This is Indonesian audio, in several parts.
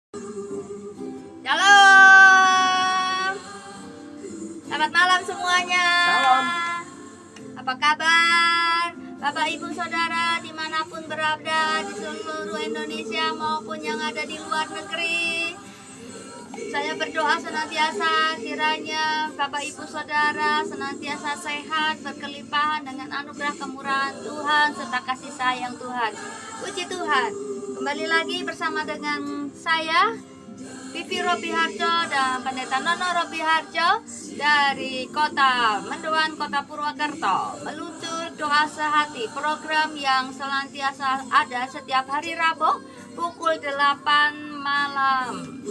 Shalom. Selamat malam semuanya. Salam. Apa kabar Bapak Ibu Saudara dimanapun berada di seluruh Indonesia maupun yang ada di luar negeri. Saya berdoa senantiasa kiranya Bapak Ibu Saudara senantiasa sehat, berkelimpahan dengan anugerah kemurahan Tuhan serta kasih sayang Tuhan. Puji Tuhan. Kembali lagi bersama dengan saya Vivi Robiharjo dan Pendeta Nono Robiharjo dari Kota Mendoan, Kota Purwokerto. Meluncur doa sehati, program yang senantiasa ada setiap hari Rabu pukul 8 malam.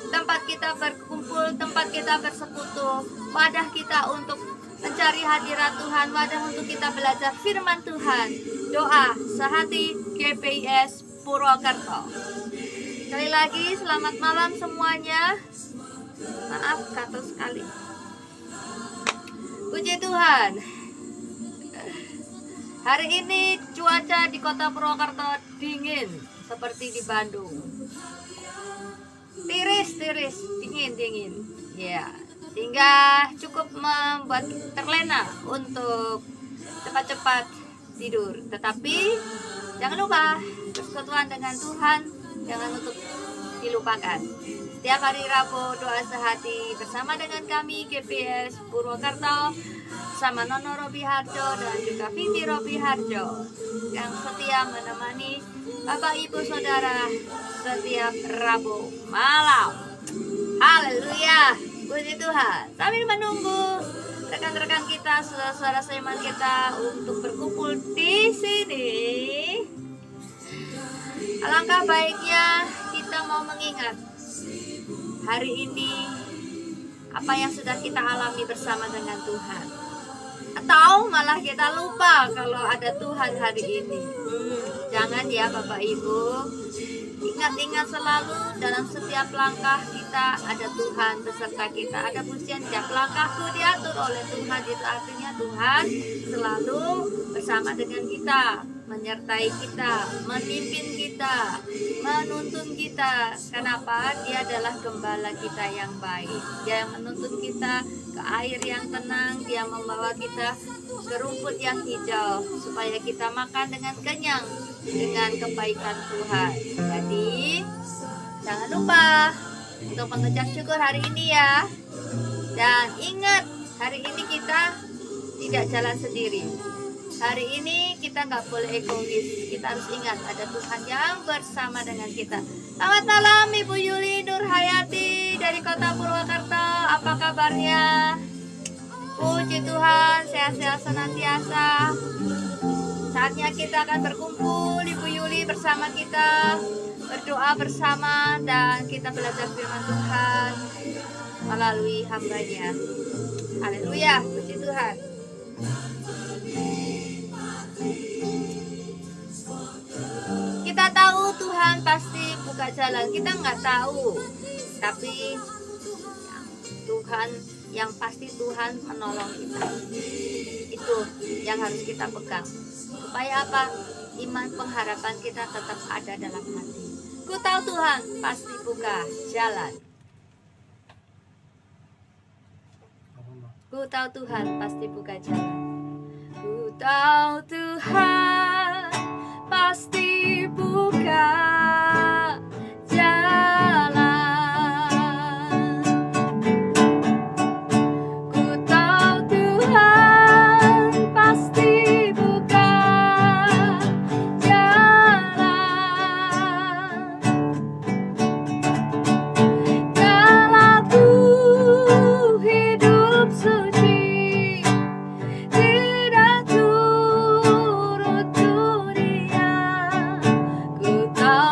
Tempat kita berkumpul, tempat kita bersekutu, wadah kita untuk mencari hadirat Tuhan, wadah untuk kita belajar firman Tuhan. Doa sehati GPIS Purwokerto. Sekali lagi selamat malam semuanya. Maaf kata sekali. Puji Tuhan. Hari ini cuaca di Kota Purwokerto dingin seperti di Bandung. Tiris, dingin. Ya, sehingga cukup membuat terlena untuk cepat-cepat tidur. Tetapi jangan lupa persekutuan dengan Tuhan jangan untuk dilupakan. Setiap hari Rabu doa sehati bersama dengan kami GPS Purwokerto, sama Nono Robiharjo dan juga Vivi Robiharjo yang setia menemani Bapak Ibu Saudara setiap Rabu malam. Haleluya, puji Tuhan. Sambil menunggu rekan-rekan kita, saudara-saudara seiman kita untuk berkumpul di sini. Alangkah baiknya kita mau mengingat hari ini apa yang sudah kita alami bersama dengan Tuhan. Atau malah kita lupa kalau ada Tuhan hari ini. Jangan ya Bapak Ibu. Ingat-ingat selalu dalam setiap langkah kita ada Tuhan beserta kita. Ada pujian setiap langkahku diatur oleh Tuhan. Itu artinya Tuhan selalu bersama dengan kita, menyertai kita, memimpin kita, menuntun kita. Kenapa? Dia adalah gembala kita yang baik. Dia yang menuntun kita ke air yang tenang. Dia membawa kita ke rumput yang hijau supaya kita makan dengan kenyang dengan kebaikan Tuhan. Jadi jangan lupa untuk mengucap syukur hari ini ya. Dan ingat, hari ini kita tidak jalan sendiri. Hari ini kita nggak boleh egois. Kita harus ingat ada Tuhan yang bersama dengan kita. Selamat malam Ibu Yuli Nurhayati dari Kota Purwokerto. Apa kabarnya? Puji Tuhan, sehat-sehat senantiasa. Saatnya kita akan berkumpul Ibu Yuli bersama kita, berdoa bersama dan kita belajar firman Tuhan melalui hamba-Nya. Haleluya, puji Tuhan. Kita tahu Tuhan pasti buka jalan. Kita nggak tahu, tapi Tuhan yang pasti Tuhan menolong kita. Itu yang harus kita pegang. Supaya apa? Iman pengharapan kita tetap ada dalam hati. Ku tahu Tuhan pasti buka jalan. Ku tahu Tuhan pasti buka jalan. Ku tahu Tuhan pasti buka jalan. Ku tahu Tuhan pasti buka jalan. Kalau ku hidup suci, tidak turut dunia, ku tahu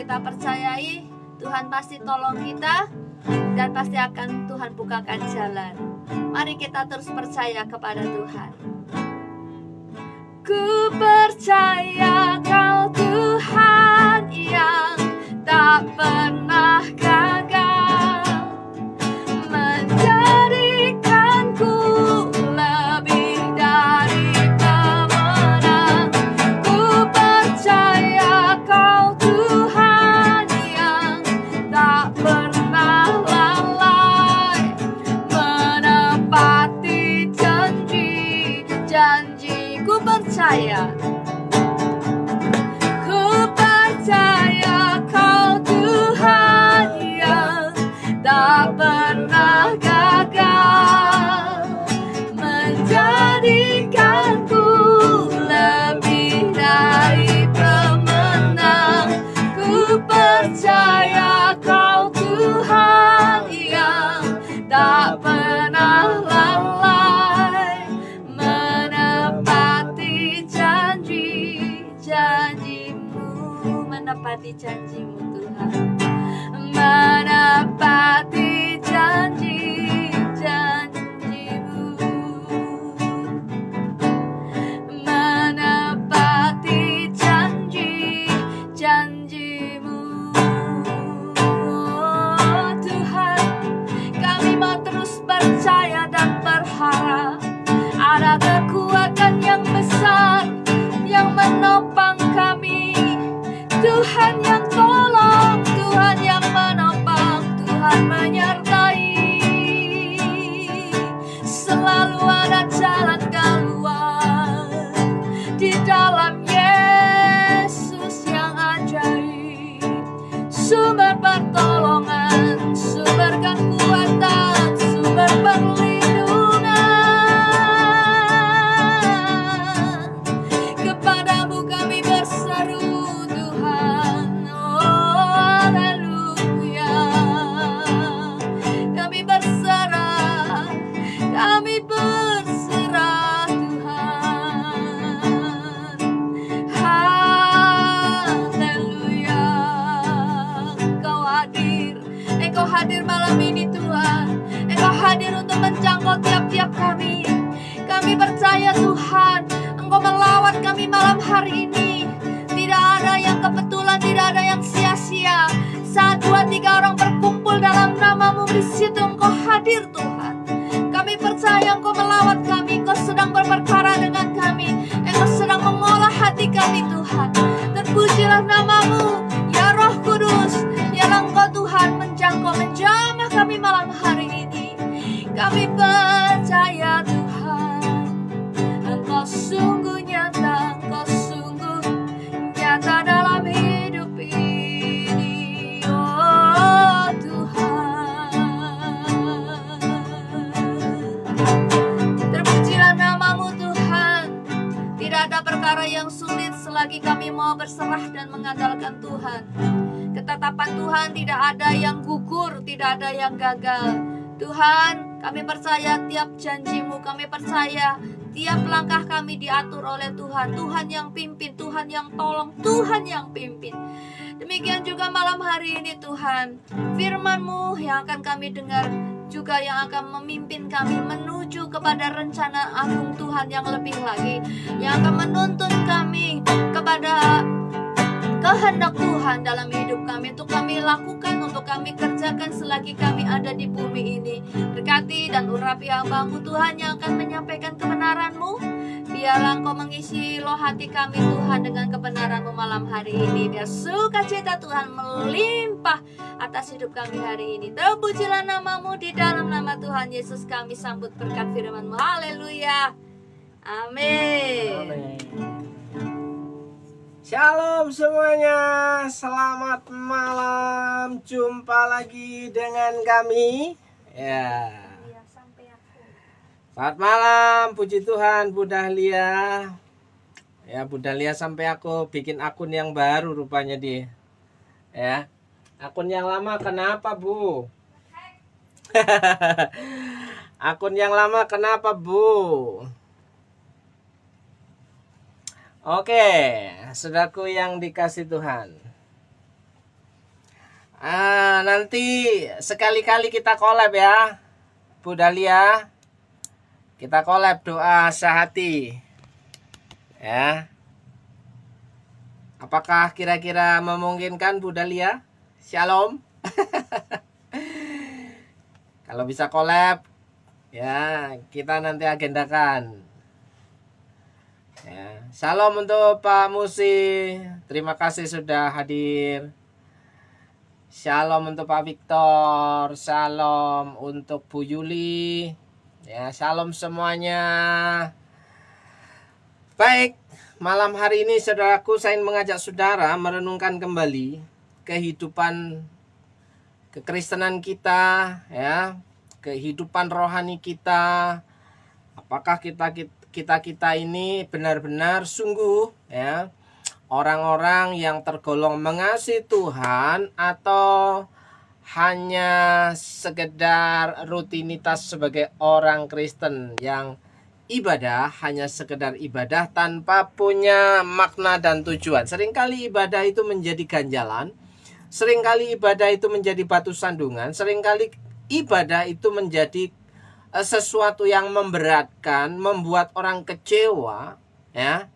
kita percayai Tuhan pasti tolong kita dan pasti akan Tuhan bukakan jalan. Mari kita terus percaya kepada Tuhan. Ku percaya Kau Tuhan yang tak pernah gagal, menjadikanku lebih dari pemenang. Ku percaya Kau Tuhan yang tak pernah lalai, menepati janji-janji. Ku percaya Kau Tuhan yang tak pernah gagal, menjadikanku lebih dari pemenang. Ku percaya Kau Tuhan yang tak pernah lalai, menepati janji-janjimu, menepati janjimu Tuhan, menepati janji-janjimu, menepati janji-janjimu. Oh Tuhan, kami mau terus percaya dan berharap ada kekuatan yang besar yang menopang kami. Tuhan yang tolong, Tuhan yang menopang, Tuhan menyertai. Selalu ada jalan keluar di dalam Yesus yang ajaib. Sumber pertolongan, sumber kekuatan, sumber perlindungan. Kepadamu kami berseru Tuhan. Oh haleluya. Kami berserah Tuhan. Haleluya. Engkau hadir malam ini Tuhan. Engkau hadir untuk menjangkau tiap-tiap kami. Kami percaya Tuhan, Engkau melawat kami malam hari ini. Tidak ada yang kebetulan, tidak ada yang sia-sia. Saat 2-3 orang berkumpul dalam nama-Mu, di situ Engkau hadir Tuhan. Kami percaya Engkau melawat kami, Engkau sedang berperkara dengan kami, Engkau sedang mengolah hati kami Tuhan. Terpujilah nama-Mu, ya Roh Kudus. Biarlah Engkau Tuhan menjamah kami malam hari ini. Kami percaya Tuhan, Engkau sungguh nyata, Engkau sungguh nyata dalam hidup ini. Oh Tuhan, terpujilah nama-Mu Tuhan. Tidak ada perkara yang sulit selagi kami mau berserah dan mengandalkan Tuhan. Ketetapan Tuhan tidak ada yang gugur, tidak ada yang gagal. Tuhan, kami percaya tiap janji-Mu, kami percaya tiap langkah kami diatur oleh Tuhan. Tuhan yang pimpin, Tuhan yang tolong, Tuhan yang pimpin. Demikian juga malam hari ini Tuhan, firman-Mu yang akan kami dengar juga yang akan memimpin kami menuju kepada rencana agung Tuhan yang lebih lagi, yang akan menuntun kami kepada kehendak Tuhan dalam hidup kami, untuk kami lakukan, untuk kami kerjakan selagi kami ada di bumi ini. Berkati dan urapi hamba-Mu Tuhan yang akan menyampaikan kebenaran-Mu. Biarlah Engkau mengisi loh hati kami Tuhan dengan kebenaran-Mu malam hari ini. Biar sukacita Tuhan melimpah atas hidup kami hari ini. Terpujilah nama-Mu, di dalam nama Tuhan Yesus kami sambut berkat firman-Mu. Haleluya. Amin. Amin. Shalom semuanya, selamat malam. Jumpa lagi dengan kami. Ya. Selamat malam, puji Tuhan, Bu Dahlia. Ya, Bu Dahlia sampai aku bikin akun yang baru rupanya dia. Ya. Akun yang lama kenapa, Bu? Akun yang lama kenapa, Bu? Oke, saudaraku yang dikasih Tuhan. Nanti sekali-kali kita collab ya, Bu Dahlia. Kita collab doa sehati. Ya. Apakah kira-kira memungkinkan Bu Dahlia? Shalom. Kalau bisa collab, ya kita nanti agendakan. Ya. Shalom untuk Pak Musi. Terima kasih sudah hadir. Shalom untuk Pak Victor. Shalom untuk Bu Yuli. Ya, shalom semuanya. Baik, malam hari ini saudaraku saya ingin mengajak saudara merenungkan kembali kehidupan kekristenan kita, ya, kehidupan rohani kita. Apakah kita ini benar-benar sungguh, ya, orang-orang yang tergolong mengasihi Tuhan, atau hanya sekedar rutinitas sebagai orang Kristen yang ibadah hanya sekedar ibadah tanpa punya makna dan tujuan. Seringkali ibadah itu menjadi ganjalan, seringkali ibadah itu menjadi batu sandungan, seringkali ibadah itu menjadi sesuatu yang memberatkan, membuat orang kecewa, ya.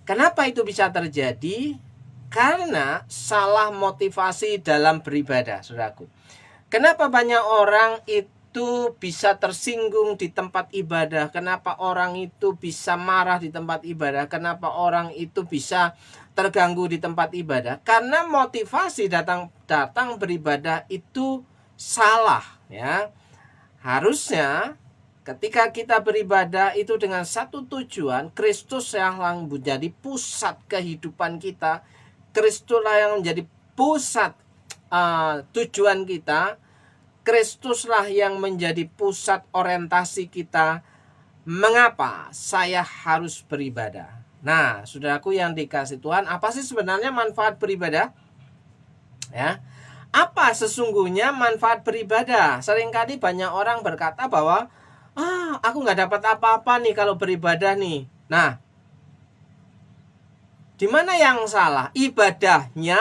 Kenapa itu bisa terjadi? Karena salah motivasi dalam beribadah, saudaraku. Kenapa banyak orang itu bisa tersinggung di tempat ibadah? Kenapa orang itu bisa marah di tempat ibadah? Kenapa orang itu bisa terganggu di tempat ibadah? Karena motivasi datang beribadah itu salah, ya. Harusnya ketika kita beribadah itu dengan satu tujuan, Kristus yang menjadi pusat kehidupan kita, Kristuslah yang menjadi pusat tujuan kita, Kristuslah yang menjadi pusat orientasi kita. Mengapa saya harus beribadah? Nah, saudaraku yang dikasih Tuhan, apa sih sebenarnya manfaat beribadah? Ya, apa sesungguhnya manfaat beribadah? Seringkali banyak orang berkata bahwa aku nggak dapat apa-apa nih kalau beribadah nih. Nah, di mana yang salah? Ibadahnya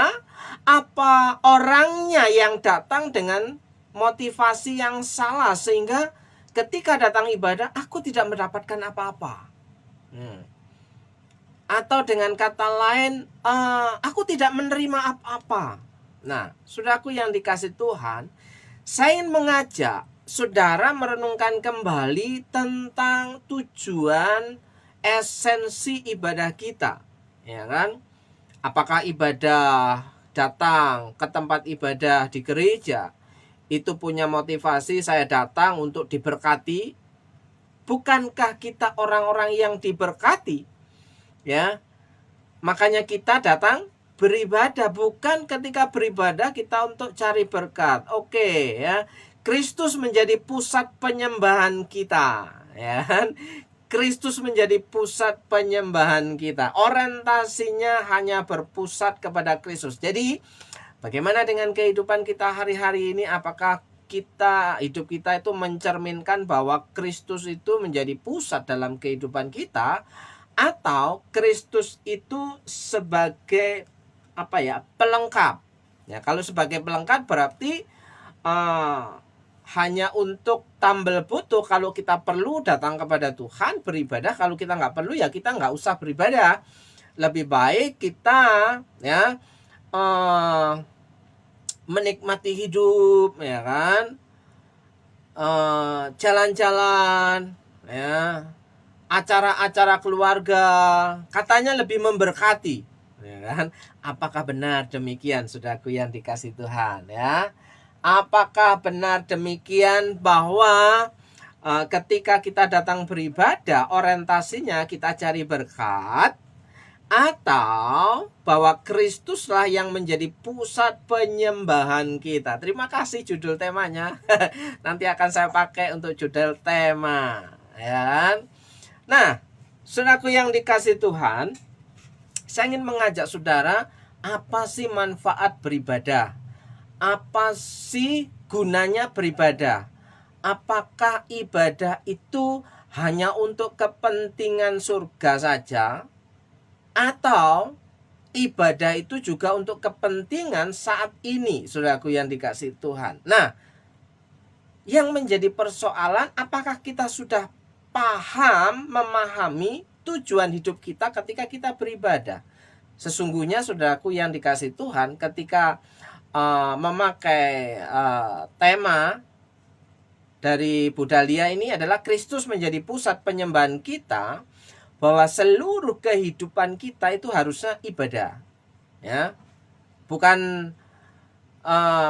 apa orangnya yang datang dengan motivasi yang salah, sehingga ketika datang ibadah aku tidak mendapatkan apa-apa. Atau dengan kata lain, aku tidak menerima apa-apa. Nah, saudaraku yang dikasih Tuhan, saya ingin mengajak saudara merenungkan kembali tentang tujuan esensi ibadah kita, ya kan? Apakah ibadah datang ke tempat ibadah di gereja itu punya motivasi saya datang untuk diberkati? Bukankah kita orang-orang yang diberkati? Ya, makanya kita datang beribadah. Bukan ketika beribadah kita untuk cari berkat. Oke, ya. Kristus menjadi pusat penyembahan kita, ya kan? Kristus menjadi pusat penyembahan kita. Orientasinya hanya berpusat kepada Kristus. Jadi, bagaimana dengan kehidupan kita hari-hari ini? Apakah hidup kita itu mencerminkan bahwa Kristus itu menjadi pusat dalam kehidupan kita, atau Kristus itu sebagai pelengkap? Ya, kalau sebagai pelengkap berarti hanya untuk tambal butuh. Kalau kita perlu datang kepada Tuhan beribadah, kalau kita nggak perlu ya kita nggak usah beribadah. Lebih baik kita, ya, menikmati hidup, ya kan, jalan-jalan, ya, acara-acara keluarga, katanya lebih memberkati, ya kan? Apakah benar demikian, saudaraku yang dikasih Tuhan, ya? Apakah benar demikian bahwa ketika kita datang beribadah orientasinya kita cari berkat, atau bahwa Kristuslah yang menjadi pusat penyembahan kita? Terima kasih judul temanya. Nanti akan saya pakai untuk judul tema, ya kan? Nah, saudaraku yang dikasih Tuhan, saya ingin mengajak saudara, apa sih manfaat beribadah? Apa sih gunanya beribadah? Apakah ibadah itu hanya untuk kepentingan surga saja? Atau ibadah itu juga untuk kepentingan saat ini, saudaraku yang dikasih Tuhan. Nah, yang menjadi persoalan, apakah kita sudah paham, memahami tujuan hidup kita ketika kita beribadah? Sesungguhnya saudaraku yang dikasih Tuhan, ketika memakai tema dari Budalia ini adalah Kristus menjadi pusat penyembahan kita, bahwa seluruh kehidupan kita itu harusnya ibadah, ya, bukan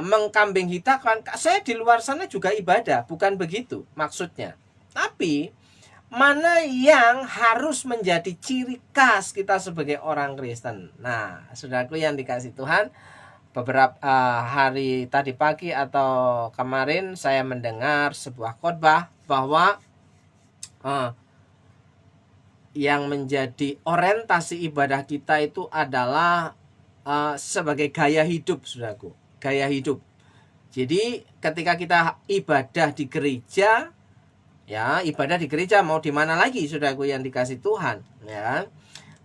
mengkambing hitamkan. Saya di luar sana juga ibadah, bukan begitu maksudnya. Tapi mana yang harus menjadi ciri khas kita sebagai orang Kristen? Nah, saudaraku yang dikasih Tuhan, beberapa hari tadi pagi atau kemarin saya mendengar sebuah khotbah bahwa yang menjadi orientasi ibadah kita itu adalah sebagai gaya hidup, saudaraku. Gaya hidup. Jadi ketika kita ibadah di gereja, ya, ibadah di gereja mau di mana lagi, saudaraku yang dikasih Tuhan, ya.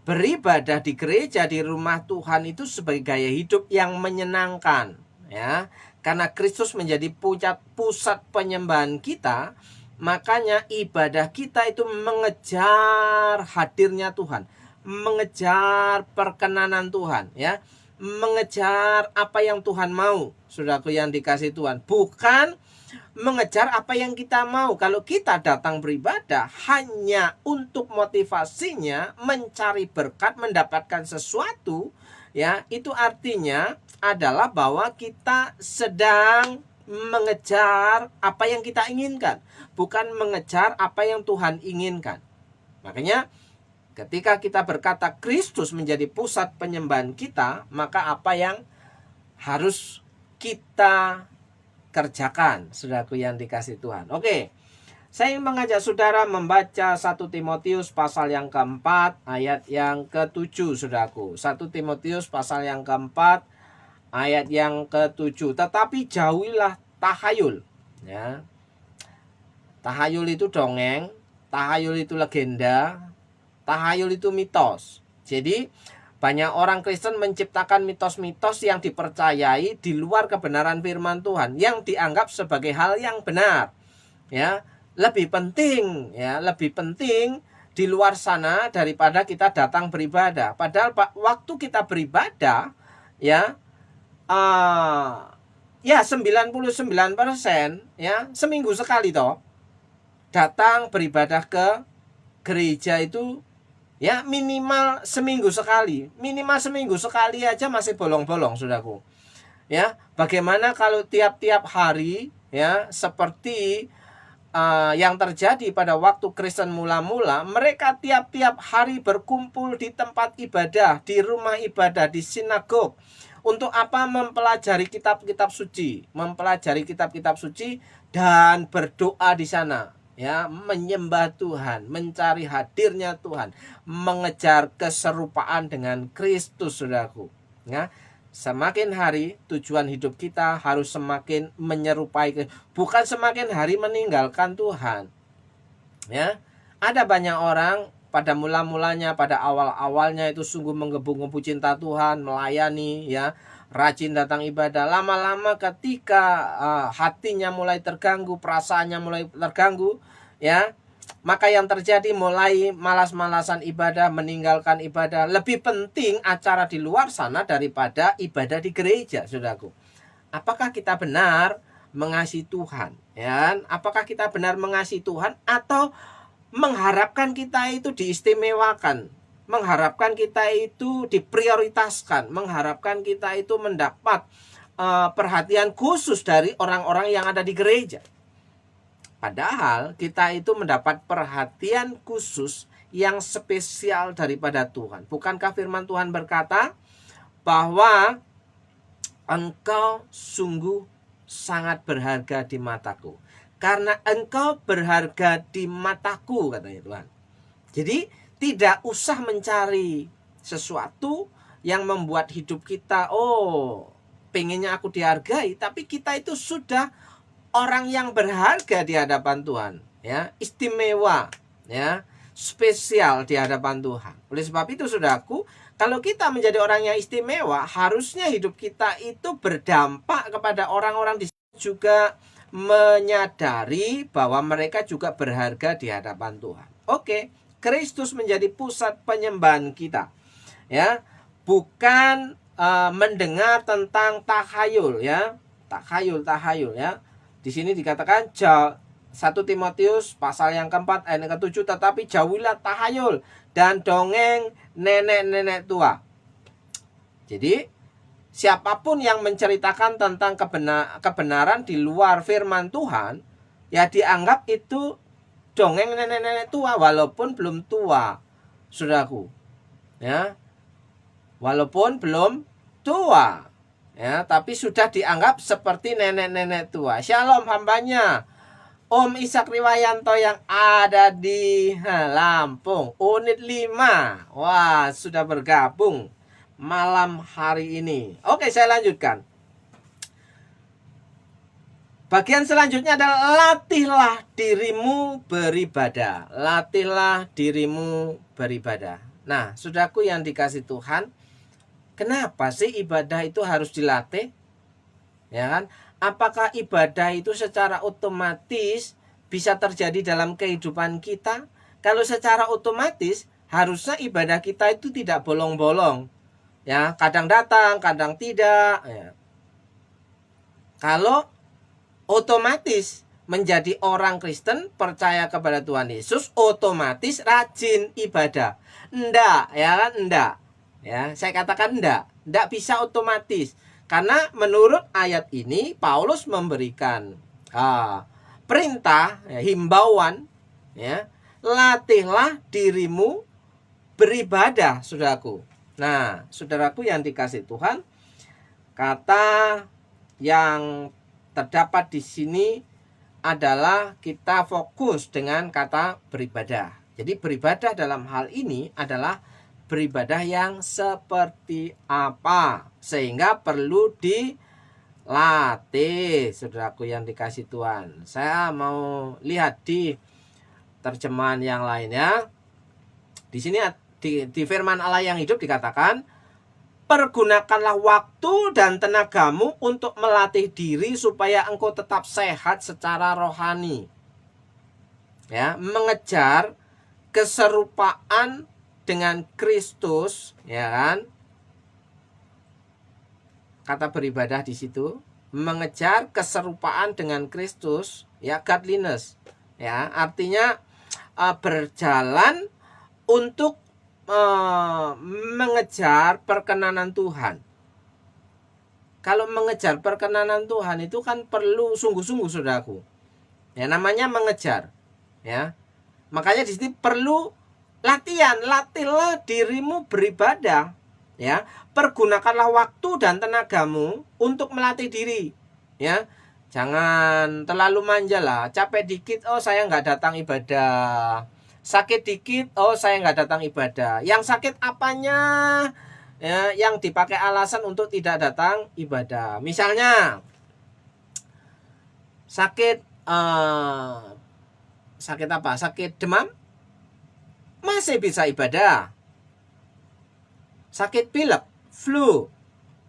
Beribadah di gereja, di rumah Tuhan itu sebagai gaya hidup yang menyenangkan, ya. Karena Kristus menjadi pusat penyembahan kita, makanya ibadah kita itu mengejar hadirnya Tuhan, mengejar perkenanan Tuhan, ya. Mengejar apa yang Tuhan mau, saudaraku yang dikasih Tuhan, bukan mengejar apa yang kita mau. Kalau kita datang beribadah hanya untuk motivasinya mencari berkat, mendapatkan sesuatu, ya, itu artinya adalah bahwa kita sedang mengejar apa yang kita inginkan, bukan mengejar apa yang Tuhan inginkan. Makanya ketika kita berkata Kristus menjadi pusat penyembahan kita, maka apa yang harus kita kerjakan, saudaraku yang dikasih Tuhan? Oke, saya ingin mengajak saudara membaca 1 Timotius pasal yang keempat, ayat yang ke-7, saudaraku. 1 Timotius pasal yang keempat, ayat yang ke-7. Tetapi jauhilah tahayul, ya. Tahayul itu dongeng, tahayul itu legenda, tahayul itu mitos. Jadi banyak orang Kristen menciptakan mitos-mitos yang dipercayai di luar kebenaran firman Tuhan, yang dianggap sebagai hal yang benar, ya. Lebih penting, ya, lebih penting di luar sana daripada kita datang beribadah. Padahal waktu kita beribadah, ya, ya 99% ya seminggu sekali toh datang beribadah ke gereja itu, ya, minimal seminggu sekali. Minimal seminggu sekali aja masih bolong-bolong, saudaraku. Ya, bagaimana kalau tiap-tiap hari, ya, seperti yang terjadi pada waktu Kristen mula-mula, mereka tiap-tiap hari berkumpul di tempat ibadah, di rumah ibadah, di sinagog. Untuk apa? Mempelajari kitab-kitab suci, mempelajari kitab-kitab suci dan berdoa di sana, ya, menyembah Tuhan, mencari hadirnya Tuhan, mengejar keserupaan dengan Kristus, saudaraku. Ya, semakin hari tujuan hidup kita harus semakin menyerupai, bukan semakin hari meninggalkan Tuhan. Ya, ada banyak orang pada mula-mulanya, pada awal-awalnya itu sungguh menggebu-gebu cinta Tuhan, melayani, ya, rajin datang ibadah. Lama-lama ketika hatinya mulai terganggu, perasaannya mulai terganggu, ya, maka yang terjadi mulai malas-malasan ibadah, meninggalkan ibadah. Lebih penting acara di luar sana daripada ibadah di gereja, saudaraku. Apakah kita benar mengasihi Tuhan? Ya, apakah kita benar mengasihi Tuhan, atau mengharapkan kita itu diistimewakan, mengharapkan kita itu diprioritaskan, mengharapkan kita itu mendapat perhatian khusus dari orang-orang yang ada di gereja? Padahal kita itu mendapat perhatian khusus yang spesial daripada Tuhan. Bukankah firman Tuhan berkata bahwa engkau sungguh sangat berharga di mataku, karena engkau berharga di mataku, katanya Tuhan. Jadi tidak usah mencari sesuatu yang membuat hidup kita, oh, pengennya aku dihargai, tapi kita itu sudah orang yang berharga di hadapan Tuhan, ya, istimewa, ya, spesial di hadapan Tuhan. Oleh sebab itu saudaraku, kalau kita menjadi orang yang istimewa, harusnya hidup kita itu berdampak kepada orang-orang di sini, juga menyadari bahwa mereka juga berharga di hadapan Tuhan. Oke, Kristus menjadi pusat penyembahan kita. Ya, bukan mendengar tentang takhayul ya. Takhayul ya. Di sini dikatakan 1 Timotius pasal yang keempat ayat yang ke-7, tetapi jauhilah tahayul dan dongeng nenek-nenek tua. Jadi siapapun yang menceritakan tentang kebenaran di luar firman Tuhan, ya dianggap itu dongeng nenek-nenek tua walaupun belum tua, saudaraku. Ya. Walaupun belum tua. Ya, tapi sudah dianggap seperti nenek-nenek tua. Shalom hambanya Om Ishak Riwayanto yang ada di Lampung, unit 5. Wah, sudah bergabung malam hari ini. Oke, saya lanjutkan. Bagian selanjutnya adalah latihlah dirimu beribadah. Latihlah dirimu beribadah. Nah, saudaraku yang dikasih Tuhan, kenapa sih ibadah itu harus dilatih? Ya kan? Apakah ibadah itu secara otomatis bisa terjadi dalam kehidupan kita? Kalau secara otomatis, harusnya ibadah kita itu tidak bolong-bolong. Ya, kadang datang, kadang tidak. Ya. Kalau otomatis menjadi orang Kristen, percaya kepada Tuhan Yesus, otomatis rajin ibadah. Enggak, ya kan? Enggak. Ya, saya katakan enggak bisa otomatis. Karena menurut ayat ini Paulus memberikan perintah, ya, himbauan, ya, latihlah dirimu beribadah, saudaraku. Nah, saudaraku yang dikasih Tuhan, kata yang terdapat di sini adalah kita fokus dengan kata beribadah. Jadi beribadah dalam hal ini adalah beribadah yang seperti apa, sehingga perlu dilatih, saudaraku yang dikasih Tuhan. Saya mau lihat di terjemahan yang lainnya. Di sini di firman Allah yang hidup dikatakan, pergunakanlah waktu dan tenagamu untuk melatih diri supaya engkau tetap sehat secara rohani. Ya, mengejar keserupaan dengan Kristus, ya kan? Kata beribadah di situ, mengejar keserupaan dengan Kristus, ya, godliness. Ya, artinya berjalan untuk mengejar perkenanan Tuhan. Kalau mengejar perkenanan Tuhan itu kan perlu sungguh-sungguh, saudaraku. Ya, namanya mengejar. Ya. Makanya di sini perlu latihan, latihlah dirimu beribadah, ya. Pergunakanlah waktu dan tenagamu untuk melatih diri, ya. Jangan terlalu manja lah. Capek dikit, oh saya nggak datang ibadah. Sakit dikit, oh saya nggak datang ibadah. Yang sakit apanya? Ya, yang dipakai alasan untuk tidak datang ibadah. Misalnya sakit sakit apa? Sakit demam, masih bisa ibadah. Sakit pilek, flu,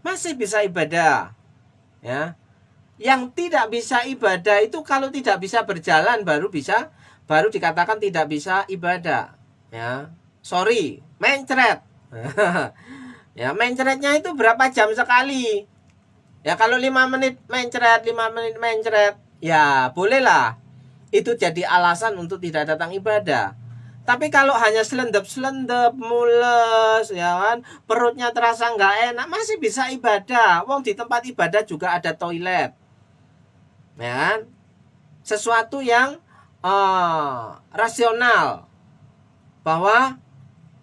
masih bisa ibadah. Ya. Yang tidak bisa ibadah itu kalau tidak bisa berjalan baru dikatakan tidak bisa ibadah. Ya. Sorry, mencret. Ya, mencretnya itu berapa jam sekali? Ya, kalau 5 menit mencret, 5 menit mencret, ya bolehlah. Itu jadi alasan untuk tidak datang ibadah. Tapi kalau hanya selendep-selendep, mules, ya kan, perutnya terasa nggak enak, masih bisa ibadah. Wong di tempat ibadah juga ada toilet, ya kan? Sesuatu yang rasional, bahwa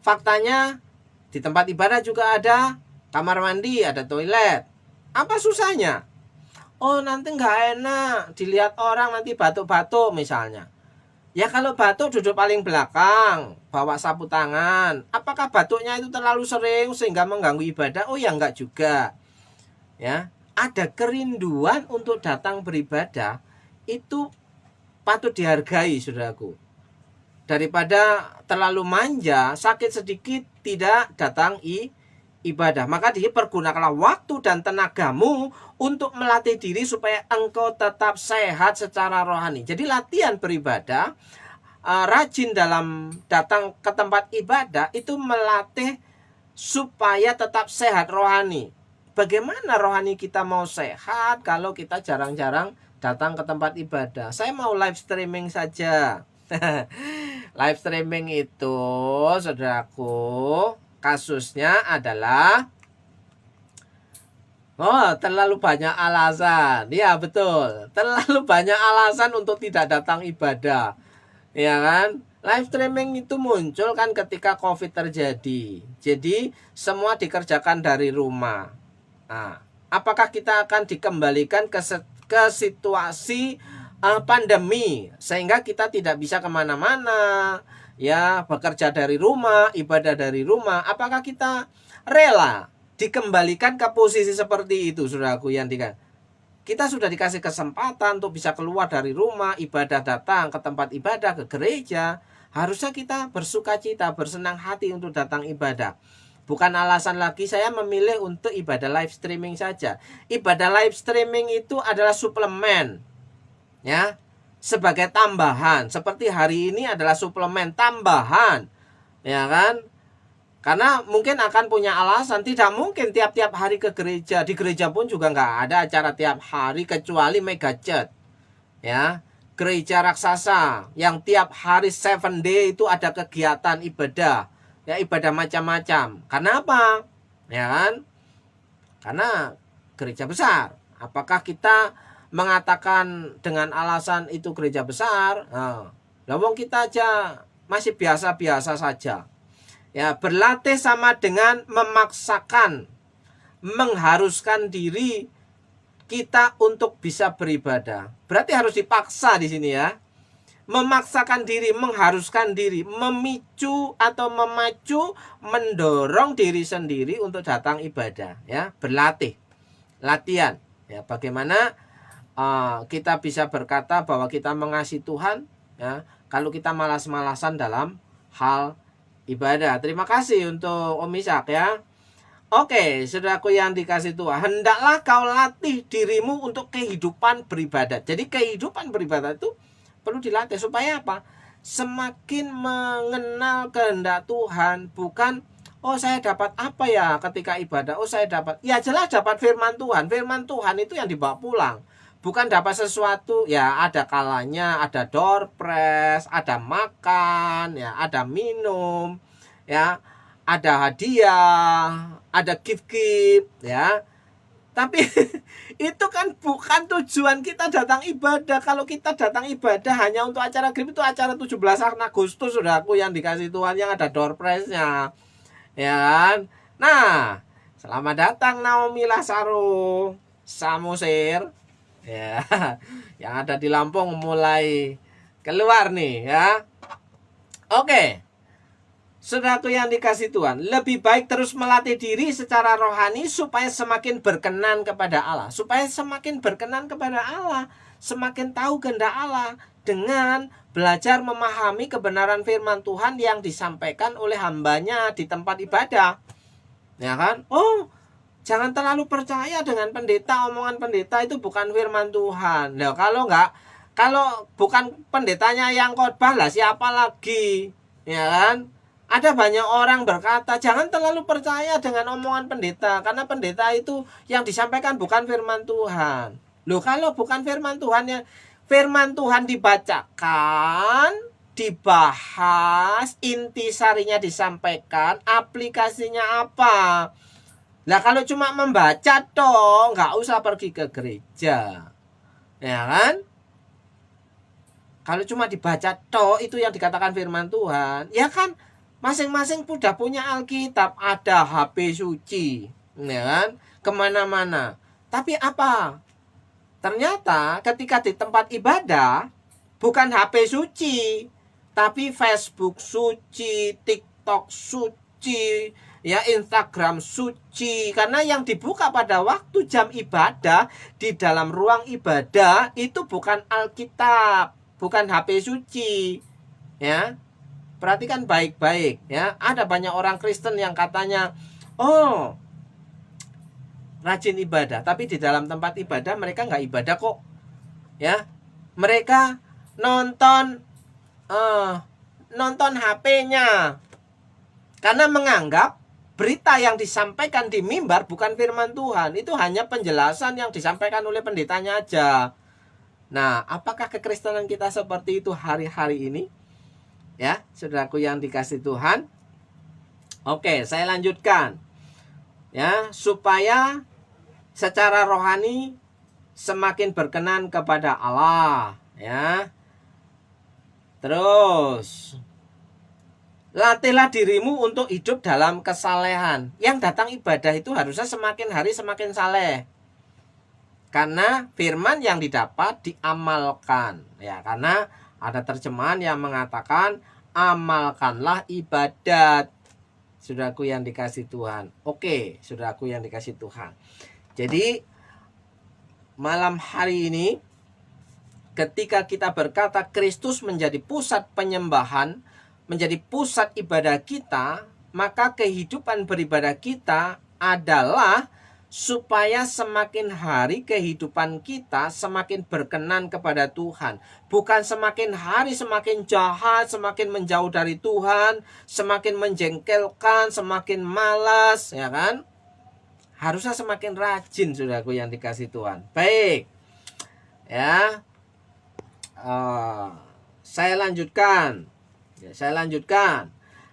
faktanya di tempat ibadah juga ada kamar mandi, ada toilet. Apa susahnya? Oh, nanti nggak enak dilihat orang, nanti batuk-batuk misalnya. Ya kalau batuk duduk paling belakang, bawa sapu tangan. Apakah batuknya itu terlalu sering sehingga mengganggu ibadah? Oh ya enggak juga. Ya, ada kerinduan untuk datang beribadah, itu patut dihargai, saudaraku. daripada terlalu manja, sakit sedikit tidak datang ibadah. Maka dipergunakanlah waktu dan tenagamu untuk melatih diri supaya engkau tetap sehat secara rohani. Jadi latihan beribadah, rajin dalam datang ke tempat ibadah itu melatih supaya tetap sehat rohani. Bagaimana rohani kita mau sehat kalau kita jarang-jarang datang ke tempat ibadah? Saya mau live streaming saja. Live streaming itu, saudaraku, kasusnya adalah terlalu banyak alasan. Ya, betul. Terlalu banyak alasan untuk tidak datang ibadah. Ya kan? Live streaming itu muncul kan ketika COVID terjadi. Jadi, semua dikerjakan dari rumah. Nah, apakah kita akan dikembalikan ke situasi pandemi sehingga kita tidak bisa kemana-mana, ya, bekerja dari rumah, ibadah dari rumah? Apakah kita rela dikembalikan ke posisi seperti itu, saudaraku yang kita sudah dikasih kesempatan untuk bisa keluar dari rumah, ibadah, datang ke tempat ibadah, ke gereja. Harusnya kita bersukacita, bersenang hati untuk datang ibadah. Bukan alasan lagi saya memilih untuk ibadah live streaming saja. Ibadah live streaming itu adalah suplemen, ya, sebagai tambahan. Seperti hari ini adalah suplemen tambahan, ya kan? Karena mungkin akan punya alasan, tidak mungkin tiap-tiap hari ke gereja. Di gereja pun juga nggak ada acara tiap hari kecuali mega church, ya, gereja raksasa yang tiap hari 7 day itu ada kegiatan ibadah, ya, ibadah macam-macam. Karena apa? Ya kan? Karena gereja besar. Apakah kita mengatakan dengan alasan itu gereja besar? Lawang kita aja masih biasa-biasa saja. Ya, berlatih sama dengan memaksakan, mengharuskan diri kita untuk bisa beribadah. Berarti harus dipaksa di sini, ya. Memaksakan diri, mengharuskan diri, memicu atau memacu, mendorong diri sendiri untuk datang ibadah, ya. Berlatih, latihan, ya. Bagaimana kita bisa berkata bahwa kita mengasihi Tuhan, ya, kalau kita malas-malasan dalam hal ibadah. Terima kasih untuk Om Ishak, ya. Oke, saudaraku yang dikasih Tuhan, hendaklah kau latih dirimu untuk kehidupan beribadah. Jadi kehidupan beribadah itu perlu dilatih supaya apa? Semakin mengenal kehendak Tuhan, bukan saya dapat apa ya ketika ibadah? Saya dapat, ya jelas dapat firman Tuhan. Firman Tuhan itu yang dibawa pulang. Bukan dapat sesuatu, ya ada kalanya ada door prize, ada makan, ya ada minum, ya ada hadiah, ada gift, ya. Tapi itu kan bukan tujuan kita datang ibadah. Kalau kita datang ibadah hanya untuk acara gift, itu acara 17 Agustus, saudaraku yang dikasih Tuhan, yang ada door prize-nya, ya kan. Nah, selamat datang Naomi Lasaro Samosir, ya, yang ada di Lampung mulai keluar nih, ya. Oke, saudaraku yang dikasih Tuhan, lebih baik terus melatih diri secara rohani supaya semakin berkenan kepada Allah. Supaya semakin berkenan kepada Allah, semakin tahu kehendak Allah dengan belajar memahami kebenaran firman Tuhan yang disampaikan oleh hambanya di tempat ibadah, ya kan. Jangan terlalu percaya dengan pendeta, omongan pendeta itu bukan firman Tuhan. Nah, kalau bukan pendetanya yang khotbah, lah siapa lagi, ya kan. Ada banyak orang berkata jangan terlalu percaya dengan omongan pendeta, karena pendeta itu yang disampaikan bukan firman Tuhan. Loh, kalau bukan firman Tuhan, ya firman Tuhan dibacakan, dibahas, intisarinya disampaikan, aplikasinya apa? Nah, kalau cuma membaca toh, nggak usah pergi ke gereja, ya kan? Kalau cuma dibaca toh, itu yang dikatakan firman Tuhan, ya kan? Masing-masing sudah punya Alkitab, ada HP suci, ya kan? Kemana-mana. Tapi apa? Ternyata ketika di tempat ibadah, bukan HP suci, tapi Facebook suci, TikTok suci, ya Instagram suci. Karena yang dibuka pada waktu jam ibadah di dalam ruang ibadah itu bukan Alkitab, bukan HP suci, ya. Perhatikan baik-baik ya. Ada banyak orang Kristen yang katanya, oh, rajin ibadah, tapi di dalam tempat ibadah mereka nggak ibadah kok. Ya, mereka nonton HP-nya karena menganggap berita yang disampaikan di mimbar bukan firman Tuhan. Itu hanya penjelasan yang disampaikan oleh pendetanya aja. Nah, apakah kekristenan kita seperti itu hari-hari ini? Ya, saudaraku yang dikasih Tuhan. Oke, saya lanjutkan. Ya, supaya secara rohani semakin berkenan kepada Allah, ya. Terus latihlah dirimu untuk hidup dalam kesalehan. Yang datang ibadah itu harusnya semakin hari semakin saleh. Karena firman yang didapat diamalkan. Ya, karena ada terjemahan yang mengatakan amalkanlah ibadat. Saudaraku yang dikasih Tuhan. Oke, saudaraku yang dikasih Tuhan. Jadi malam hari ini ketika kita berkata Kristus menjadi pusat penyembahan, menjadi pusat ibadah kita, maka kehidupan beribadah kita adalah supaya semakin hari kehidupan kita semakin berkenan kepada Tuhan. Bukan semakin hari semakin jahat, semakin menjauh dari Tuhan, semakin menjengkelkan, semakin malas, ya kan? Harusnya semakin rajin, saudaraku yang dikasih Tuhan. Baik, ya, saya lanjutkan.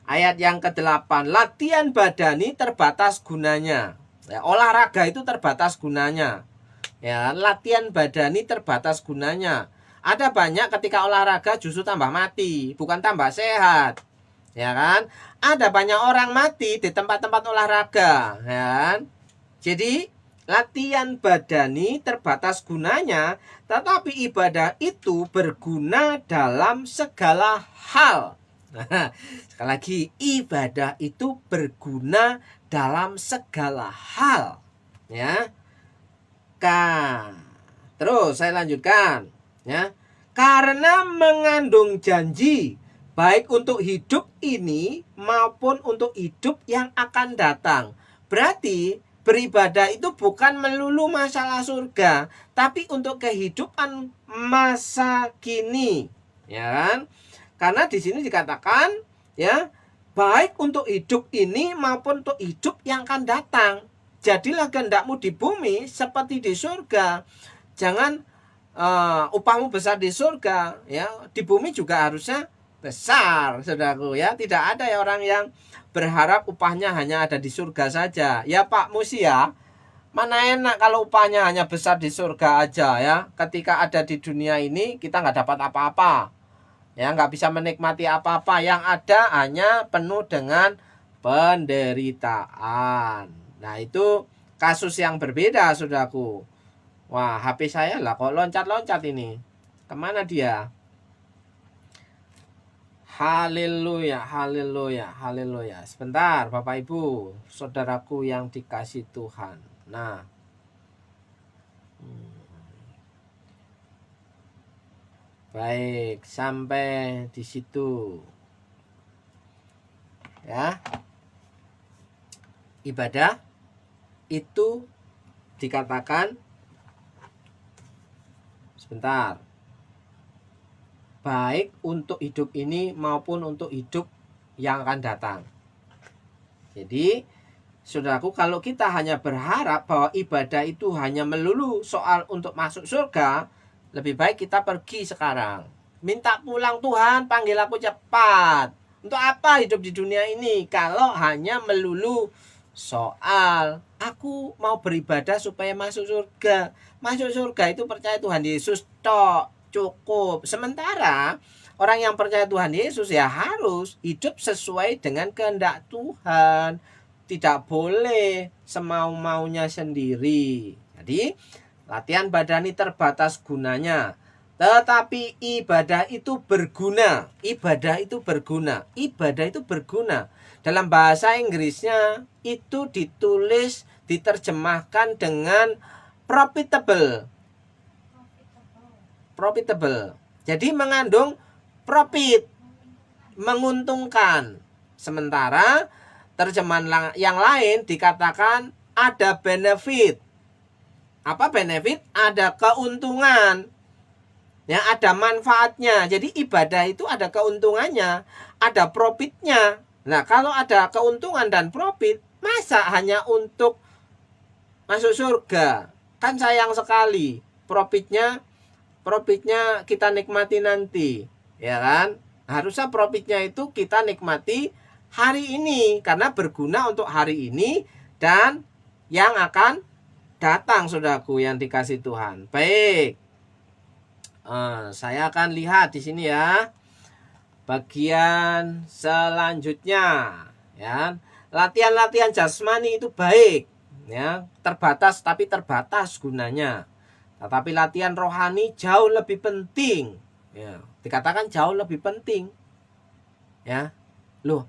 Ayat yang ke-8. Latihan badani terbatas gunanya. Ya, olahraga itu terbatas gunanya. Ya, latihan badani terbatas gunanya. Ada banyak ketika olahraga justru tambah mati, bukan tambah sehat. Ya kan? Ada banyak orang mati di tempat-tempat olahraga, ya kan? Jadi, latihan badani terbatas gunanya, tetapi ibadah itu berguna dalam segala hal. Nah, sekali lagi, ibadah itu berguna dalam segala hal, ya. Terus saya lanjutkan, ya. Karena mengandung janji baik untuk hidup ini maupun untuk hidup yang akan datang. Berarti beribadah itu bukan melulu masalah surga, tapi untuk kehidupan masa kini, ya kan? Karena di sini dikatakan, ya, baik untuk hidup ini maupun untuk hidup yang akan datang. Jadilah kehendakmu di bumi seperti di surga. Jangan upahmu besar di surga, ya, di bumi juga harusnya besar, saudaraku, ya. Tidak ada ya orang yang berharap upahnya hanya ada di surga saja. Ya Pak Musi, ya, mana enak kalau upahnya hanya besar di surga aja, ya. Ketika ada di dunia ini kita nggak dapat apa-apa, ya, nggak bisa menikmati apa-apa. Yang ada hanya penuh dengan penderitaan. Nah, itu kasus yang berbeda, saudaraku. Wah, HP saya lah kok loncat-loncat ini. Kemana dia? Haleluya, haleluya, haleluya. Sebentar, Bapak Ibu, saudaraku yang dikasih Tuhan. Nah, baik, sampai di situ. Ya. Ibadah itu dikatakan, sebentar, baik untuk hidup ini maupun untuk hidup yang akan datang. Jadi, saudaraku, kalau kita hanya berharap bahwa ibadah itu hanya melulu soal untuk masuk surga, lebih baik kita pergi sekarang. Minta pulang, Tuhan, panggil aku cepat. Untuk apa hidup di dunia ini kalau hanya melulu soal aku mau beribadah supaya masuk surga. Masuk surga itu percaya Tuhan Yesus tok, cukup. Sementara orang yang percaya Tuhan Yesus ya harus hidup sesuai dengan kehendak Tuhan. Tidak boleh semau-maunya sendiri. Jadi latihan badani terbatas gunanya, tetapi ibadah itu berguna. Ibadah itu berguna. Ibadah itu berguna. Dalam bahasa Inggrisnya itu ditulis, diterjemahkan dengan profitable. Profitable. Jadi mengandung profit. menguntungkan. Sementara terjemahan yang lain dikatakan ada benefit. Apa benefit? Ada keuntungan. Ya, ada manfaatnya. Jadi ibadah itu ada keuntungannya, ada profitnya. Nah, kalau ada keuntungan dan profit, masa hanya untuk masuk surga? Kan sayang sekali. Profitnya kita nikmati nanti, ya kan? Harusnya profitnya itu kita nikmati hari ini karena berguna untuk hari ini dan yang akan datang, saudaraku yang dikasih Tuhan. Baik, saya akan lihat di sini ya. Bagian selanjutnya, ya. Latihan-latihan jasmani itu baik, ya. Terbatas tapi terbatas gunanya. Tetapi latihan rohani jauh lebih penting. Ya, dikatakan jauh lebih penting. Ya. Loh,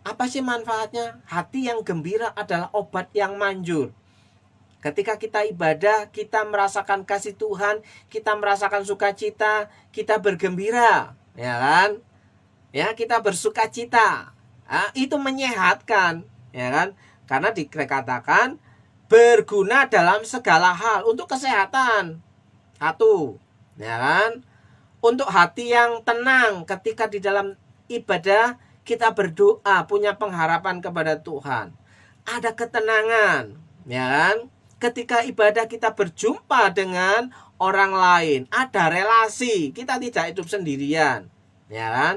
apa sih manfaatnya? Hati yang gembira adalah obat yang manjur. Ketika kita ibadah, kita merasakan kasih Tuhan, kita merasakan sukacita, kita bergembira, ya kan? Ya, kita bersukacita. Nah, itu menyehatkan, ya kan? Karena dikatakan berguna dalam segala hal untuk kesehatan. Satu, ya kan? Untuk hati yang tenang ketika di dalam ibadah kita berdoa, punya pengharapan kepada Tuhan. Ada ketenangan, ya kan? Ketika ibadah kita berjumpa dengan orang lain, ada relasi, kita tidak hidup sendirian, ya kan?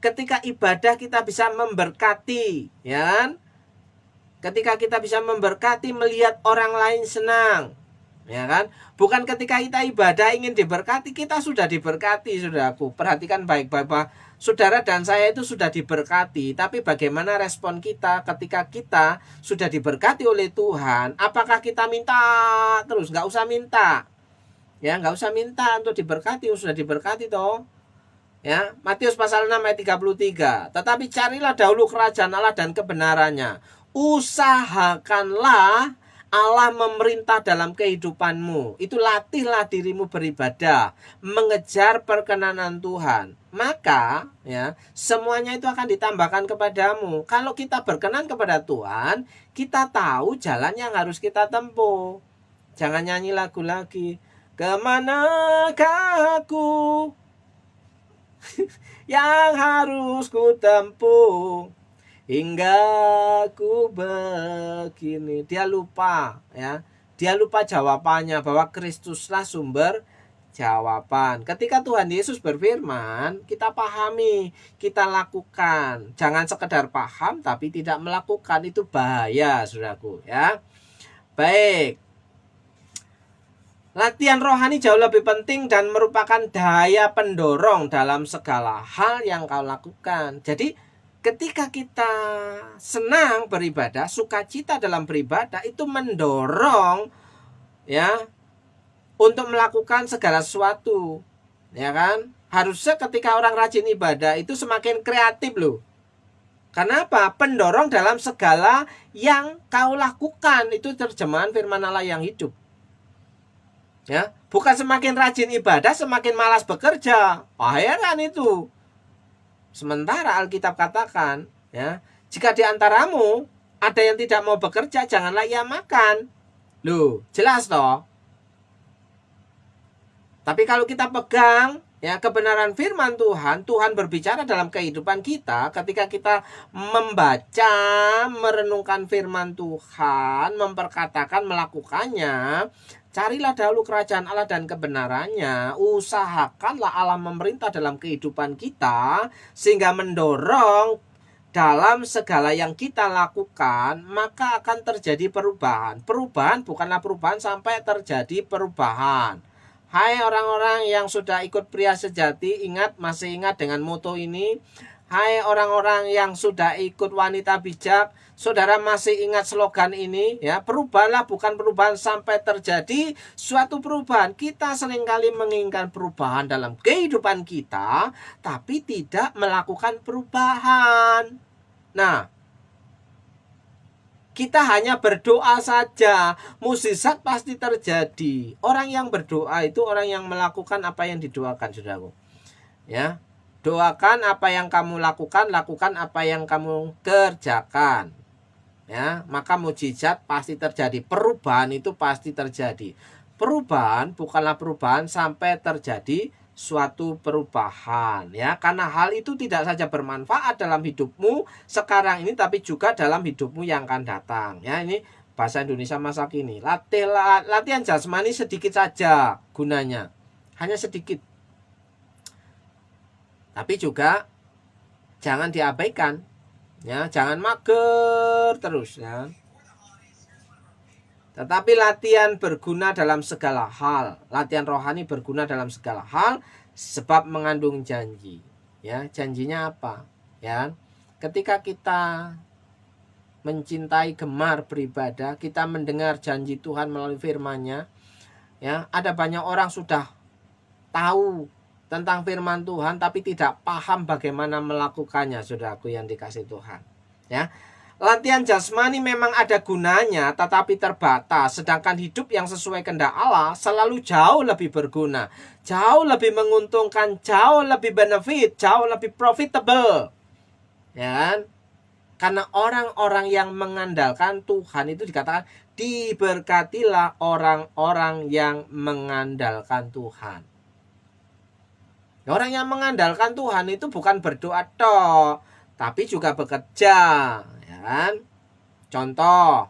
Ketika ibadah kita bisa memberkati, ya kan? Ketika kita bisa memberkati, melihat orang lain senang, ya kan? Bukan ketika kita ibadah ingin diberkati, kita sudah diberkati, saudaraku. Perhatikan baik-baik, saudara dan saya itu sudah diberkati, tapi bagaimana respon kita ketika kita sudah diberkati oleh Tuhan? Apakah kita minta terus? Nggak usah minta, ya, nggak usah minta untuk diberkati, sudah diberkati toh. Ya, Matius pasal 6 ayat 33. Tetapi carilah dahulu kerajaan Allah dan kebenarannya. Usahakanlah Allah memerintah dalam kehidupanmu. Itu latihlah dirimu beribadah, mengejar perkenanan Tuhan. Maka ya, semuanya itu akan ditambahkan kepadamu. Kalau kita berkenan kepada Tuhan, kita tahu jalan yang harus kita tempuh. Jangan nyanyi lagu lagi. Kemanakah aku yang harus ku tempuh hingga ku begini. Dia lupa, ya. Dia lupa jawabannya bahwa Kristuslah sumber jawaban. Ketika Tuhan Yesus berfirman, kita pahami, kita lakukan. Jangan sekedar paham tapi tidak melakukan, itu bahaya, saudaraku, ya. Baik. Latihan rohani jauh lebih penting dan merupakan daya pendorong dalam segala hal yang kau lakukan. Jadi ketika kita senang beribadah, sukacita dalam beribadah, itu mendorong, ya, untuk melakukan segala sesuatu, ya kan? Harusnya ketika orang rajin ibadah itu semakin kreatif loh. Kenapa? Pendorong dalam segala yang kau lakukan. Itu terjemahan firman Allah yang hidup. Ya, bukan semakin rajin ibadah semakin malas bekerja. Bahaya kan itu. Sementara Alkitab katakan, ya, jika di antaramu ada yang tidak mau bekerja, janganlah ia makan. Loh, jelas toh. Tapi kalau kita pegang, ya, kebenaran firman Tuhan, Tuhan berbicara dalam kehidupan kita. Ketika kita membaca, merenungkan firman Tuhan, memperkatakan, melakukannya, carilah dahulu kerajaan Allah dan kebenarannya. Usahakanlah Allah memerintah dalam kehidupan kita, sehingga mendorong dalam segala yang kita lakukan, maka akan terjadi perubahan. Perubahan bukanlah perubahan sampai terjadi perubahan. Hai orang-orang yang sudah ikut pria sejati, masih ingat dengan moto ini? Hai orang-orang yang sudah ikut wanita bijak, saudara masih ingat slogan ini? Ya, perubahanlah bukan perubahan sampai terjadi suatu perubahan. Kita seringkali menginginkan perubahan dalam kehidupan kita, tapi tidak melakukan perubahan. Nah, kita hanya berdoa saja, mukjizat pasti terjadi. Orang yang berdoa itu orang yang melakukan apa yang didoakan, saudaraku. Ya, Doakan apa yang kamu lakukan, lakukan apa yang kamu kerjakan. Ya, maka mukjizat pasti terjadi. Perubahan itu pasti terjadi. Perubahan bukanlah perubahan sampai terjadi suatu perubahan, ya, karena hal itu tidak saja bermanfaat dalam hidupmu sekarang ini, tapi juga dalam hidupmu yang akan datang. Ya, ini bahasa Indonesia masa kini. Latihan jasmani sedikit saja gunanya, hanya sedikit, tapi juga jangan diabaikan, ya, jangan mager terus, ya. Tetapi latihan berguna dalam segala hal. Latihan rohani berguna dalam segala hal sebab mengandung janji. Ya, janjinya apa? Ya, ketika kita mencintai, gemar beribadah, kita mendengar janji Tuhan melalui firman-Nya, ya, ada banyak orang sudah tahu tentang firman Tuhan tapi tidak paham bagaimana melakukannya, saudaraku yang dikasihi Tuhan. Ya. Latihan jasmani memang ada gunanya tetapi terbatas, sedangkan hidup yang sesuai kehendak Allah selalu jauh lebih berguna, jauh lebih menguntungkan, jauh lebih benefit, jauh lebih profitable. Ya kan? Karena orang-orang yang mengandalkan Tuhan itu dikatakan diberkatilah orang-orang yang mengandalkan Tuhan. Orang yang mengandalkan Tuhan itu bukan berdoa toh, tapi juga bekerja. Kan? Contoh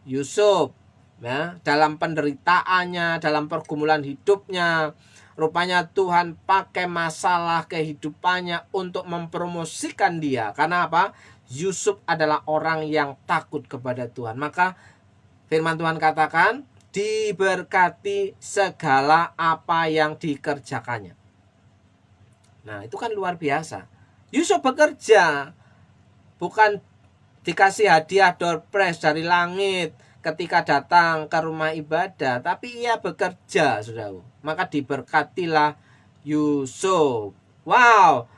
Yusuf, ya, dalam penderitaannya, dalam pergumulan hidupnya, rupanya Tuhan pakai masalah kehidupannya untuk mempromosikan dia. Karena apa? Yusuf adalah orang yang takut kepada Tuhan. Maka firman Tuhan katakan diberkati segala apa yang dikerjakannya. Nah, itu kan luar biasa. Yusuf bekerja, bukan dikasih hadiah door prize dari langit ketika datang ke rumah ibadah, tapi ia bekerja, saudara. Maka diberkatilah Yusuf. Wow,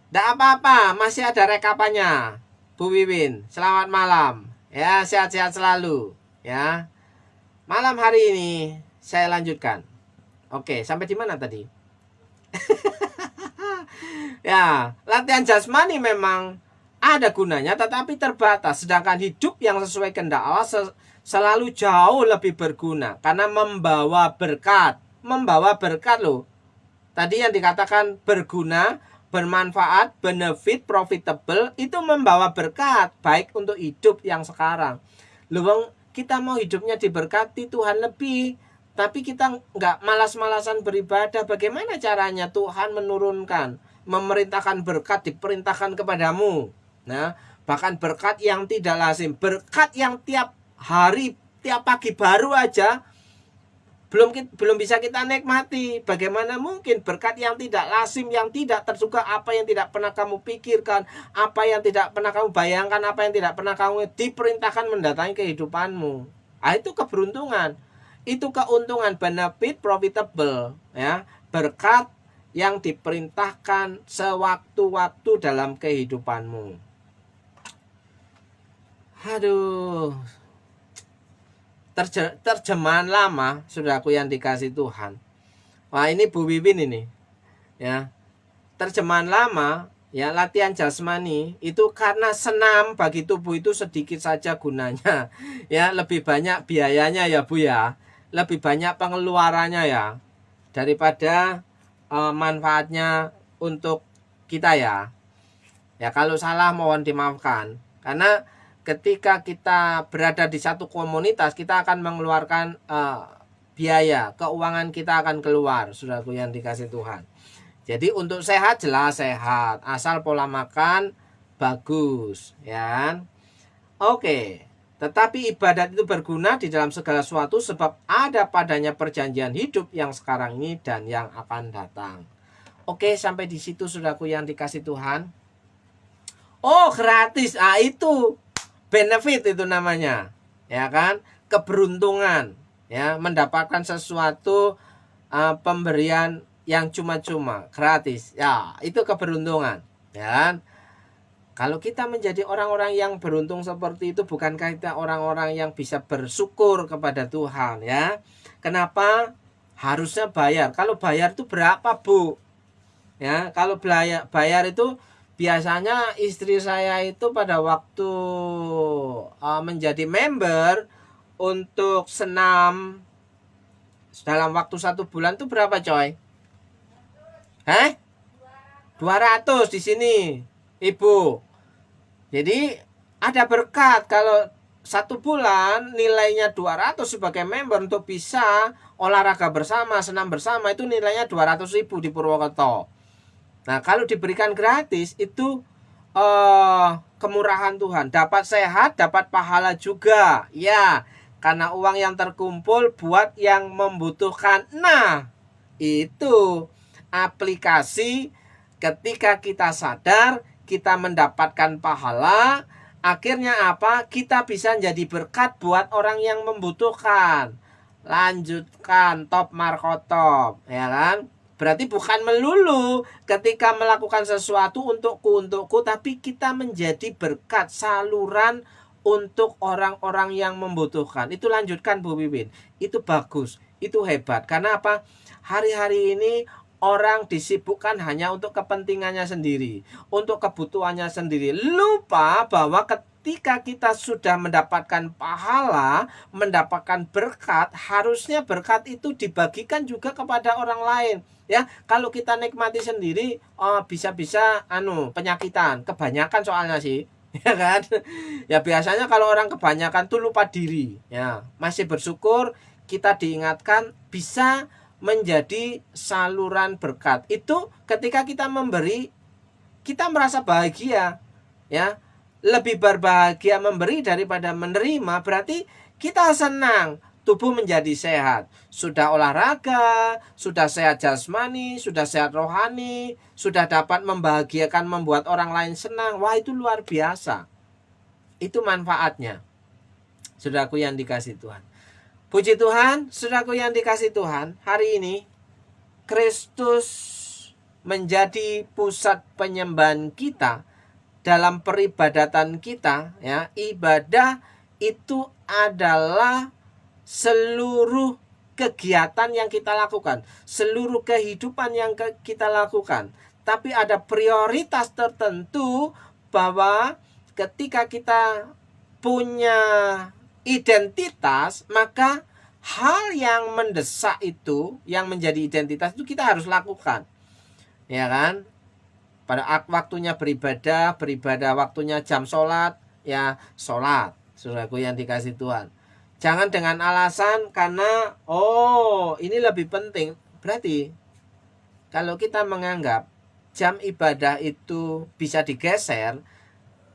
tidak apa-apa, masih ada rekapannya, Bu Wiwin. Selamat malam, ya, sehat-sehat selalu, ya. Malam hari ini saya lanjutkan. Oke, sampai di mana tadi? Ya, latihan jasmani memang ada gunanya tetapi terbatas, sedangkan hidup yang sesuai kehendak Allah selalu jauh lebih berguna karena membawa berkat. Membawa berkat loh. Tadi yang dikatakan berguna, bermanfaat, benefit, profitable, itu membawa berkat baik untuk hidup yang sekarang. Loh, kita mau hidupnya diberkati Tuhan lebih, tapi kita nggak malas-malasan beribadah. Bagaimana caranya Tuhan menurunkan, memerintahkan berkat, diperintahkan kepadamu? Nah, bahkan berkat yang tidak lazim, berkat yang tiap hari, tiap pagi baru aja belum bisa kita nikmati. Bagaimana mungkin berkat yang tidak lazim, yang tidak terduga, apa yang tidak pernah kamu pikirkan, apa yang tidak pernah kamu bayangkan, apa yang tidak pernah kamu diperintahkan mendatangi kehidupanmu. Ah, itu keberuntungan, itu keuntungan, benefit, profitable, ya, berkat yang diperintahkan sewaktu-waktu dalam kehidupanmu. Aduh, terjemahan lama, saudaraku yang dikasih Tuhan. Wah, ini Bu Wiwin ini, ya, terjemahan lama, ya, latihan jasmani itu karena senam bagi tubuh itu sedikit saja gunanya, ya, lebih banyak biayanya ya Bu ya, lebih banyak pengeluarannya ya, daripada manfaatnya untuk kita ya. Ya, kalau salah mohon dimaafkan, karena ketika kita berada di satu komunitas, kita akan mengeluarkan biaya, keuangan kita akan keluar, saudaraku yang dikasih Tuhan. Jadi untuk sehat jelas sehat, asal pola makan bagus, ya. Oke, tetapi ibadat itu berguna di dalam segala sesuatu sebab ada padanya perjanjian hidup yang sekarang ini dan yang akan datang. Oke, sampai di situ saudaraku yang dikasih Tuhan. Oh, gratis. Ah, itu benefit itu namanya, ya kan, keberuntungan, ya, mendapatkan sesuatu pemberian yang cuma-cuma, gratis, ya, itu keberuntungan, ya kan. Kalau kita menjadi orang-orang yang beruntung seperti itu, bukankah kita orang-orang yang bisa bersyukur kepada Tuhan, ya? Kenapa harusnya bayar? Kalau bayar itu berapa, Bu? Ya, kalau bayar itu biasanya istri saya itu pada waktu menjadi member untuk senam dalam waktu 1 bulan tuh berapa coy? Hah? 200 di sini, Ibu. Jadi ada berkat kalau 1 bulan nilainya 200 sebagai member untuk bisa olahraga bersama, senam bersama, itu nilainya 200.000 di Purwokerto. Nah, kalau diberikan gratis itu kemurahan Tuhan. Dapat sehat, dapat pahala juga. Ya, karena uang yang terkumpul buat yang membutuhkan. Nah, itu aplikasi ketika kita sadar kita mendapatkan pahala, akhirnya apa? Kita bisa jadi berkat buat orang yang membutuhkan. Lanjutkan top markotop, ya kan? Berarti bukan melulu ketika melakukan sesuatu untukku, tapi kita menjadi berkat, saluran untuk orang-orang yang membutuhkan. Itu lanjutkan Bu Wiwin. Itu bagus, itu hebat. Karena apa? Hari-hari ini orang disibukkan hanya untuk kepentingannya sendiri, untuk kebutuhannya sendiri. Lupa bahwa ketika kita sudah mendapatkan pahala, mendapatkan berkat, harusnya berkat itu dibagikan juga kepada orang lain. Ya, kalau kita nikmati sendiri, bisa-bisa penyakitan. Kebanyakan soalnya sih, ya kan? Ya biasanya kalau orang kebanyakan tuh lupa diri. Ya, masih bersyukur kita diingatkan bisa menjadi saluran berkat. Itu ketika kita memberi, kita merasa bahagia, ya. Lebih berbahagia memberi daripada menerima, berarti kita senang. Tubuh menjadi sehat. Sudah olahraga, sudah sehat jasmani, sudah sehat rohani, sudah dapat membahagiakan, membuat orang lain senang. Wah, itu luar biasa. Itu manfaatnya. Saudaraku yang dikasih Tuhan. Puji Tuhan, saudaraku yang dikasih Tuhan, hari ini Kristus menjadi pusat penyembahan kita dalam peribadatan kita, ya. Ibadah itu adalah seluruh kegiatan yang kita lakukan, seluruh kehidupan yang kita lakukan. Tapi ada prioritas tertentu bahwa ketika kita punya identitas, maka hal yang mendesak itu, yang menjadi identitas itu kita harus lakukan. Ya kan? Pada waktunya beribadah, waktunya jam sholat, ya sholat. Saudaraku yang dikasih Tuhan. Jangan dengan alasan karena ini lebih penting. Berarti kalau kita menganggap jam ibadah itu bisa digeser,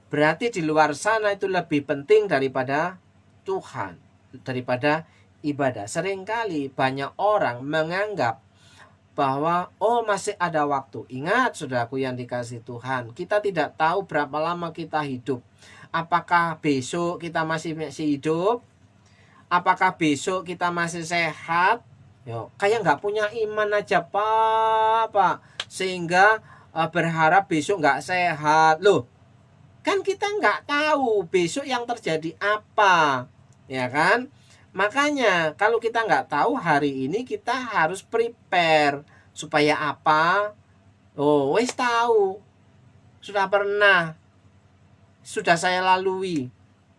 berarti di luar sana itu lebih penting daripada Tuhan, daripada ibadah. Seringkali banyak orang menganggap bahwa masih ada waktu. Ingat saudaraku yang dikasih Tuhan, kita tidak tahu berapa lama kita hidup. Apakah besok kita masih hidup? Apakah besok kita masih sehat? Kayak nggak punya iman aja Pak. Sehingga berharap besok nggak sehat. Loh, kan kita nggak tahu besok yang terjadi apa. Ya kan? Makanya kalau kita nggak tahu hari ini, kita harus prepare. Supaya apa? Wis tahu. Sudah pernah. Sudah saya lalui.